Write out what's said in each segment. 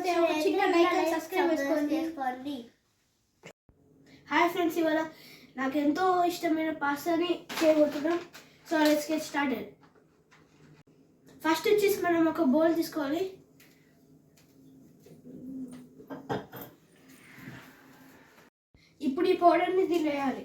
నచ్చితే ఒక చిన్న లైక్ అండ్ సబ్స్క్రైబ్ చేసుకోండి. హాయ్ ఫ్రెండ్స్, ఇవాళ నాకు ఎంతో ఇష్టమైన పాస్తాని చేయబోతున్నాం. So let's get started. First వచ్చేసి మనం ఒక బౌల్ తీసుకోవాలి. ఇప్పుడు ఈ పౌడర్ని దీనిలో వేయాలి.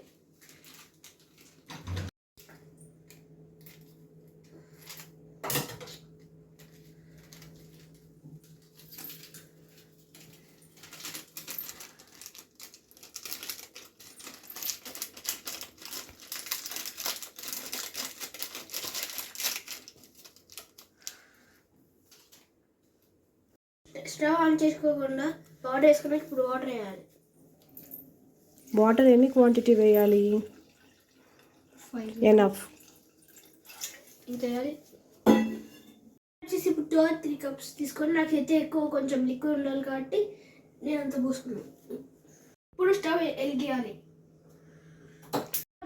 స్టవ్ ఆన్ చేసుకోకుండా పౌడర్ వేసుకున్నాక ఇప్పుడు వాటర్ వేయాలి. వాటర్ ఎన్ని క్వాంటిటీ వేయాలి? ఎనఫ్. ఇంత వేయాలి. వచ్చేసి ఇప్పుడు 2 or 3 cups తీసుకొని నాకైతే ఎక్కువ కొంచెం లిక్విడ్ ఉండాలి కాబట్టి నేను అంత పోసుకున్నాను. ఇప్పుడు స్టవ్ వెలిగియాలి.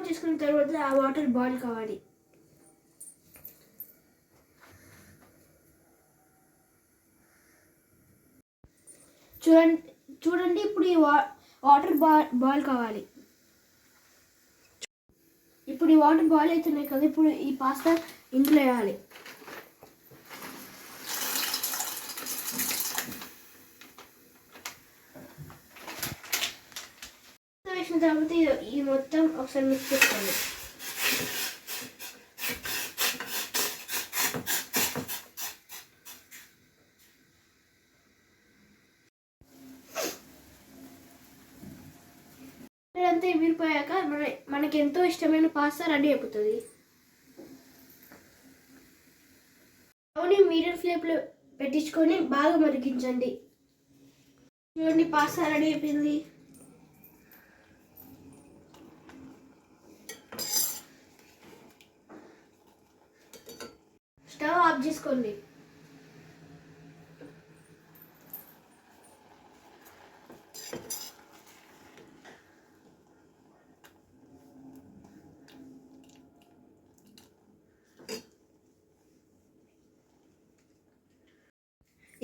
చేసుకున్న తర్వాత ఆ వాటర్ బాయిల్ కావాలి. చూడండి ఇప్పుడు ఈ వాటర్ బాయిల్ కావాలి. ఇప్పుడు ఈ వాటర్ బాయిల్ అవుతున్నాయి కదా, ఇప్పుడు ఈ పాస్తా ఇందులో వేయాలి. వేసిన తర్వాత ఈ మొత్తం ఒకసారి మిక్స్ చేసుకోండి. అంతా ఎగిరిపోయాక మనకి ఎంతో ఇష్టమైన పాస్తా రెడీ అయిపోతుంది. స్టవ్ని మీడియం ఫ్లేమ్లో పెట్టించుకొని బాగా మరిగించండి. చూడండి, పాస్తా రెడీ అయిపోయింది. స్టవ్ ఆఫ్ చేసుకోండి.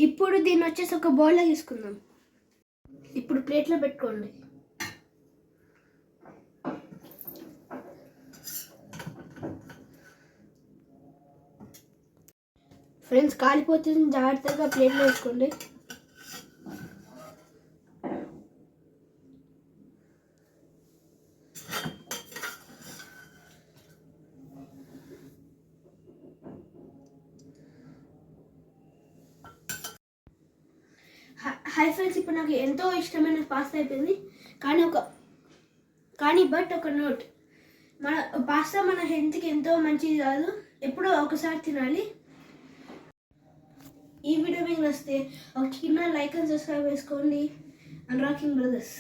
ఇప్పుడు దీన్ని వచ్చేసి ఒక బౌల్లో తీసుకుందాం. ఇప్పుడు ప్లేట్లో పెట్టుకోండి. ఫ్రెండ్స్, కాలిపోతుంది, జాగ్రత్తగా ప్లేట్లో వేసుకోండి. హాయ్ ఫ్రెండ్స్, ఇప్పుడు నాకు ఎంతో ఇష్టమైన పాస్తా అయిపోయింది. బట్ ఒక నోట్, మన పాస్తా మన హెల్త్కి ఎంతో మంచిది కాదు, ఎప్పుడో ఒకసారి తినాలి. ఈ వీడియో మీకు నచ్చితే ఒక చిన్న లైక్ అండ్ సబ్స్క్రైబ్ చేసుకోండి. And rocking brothers.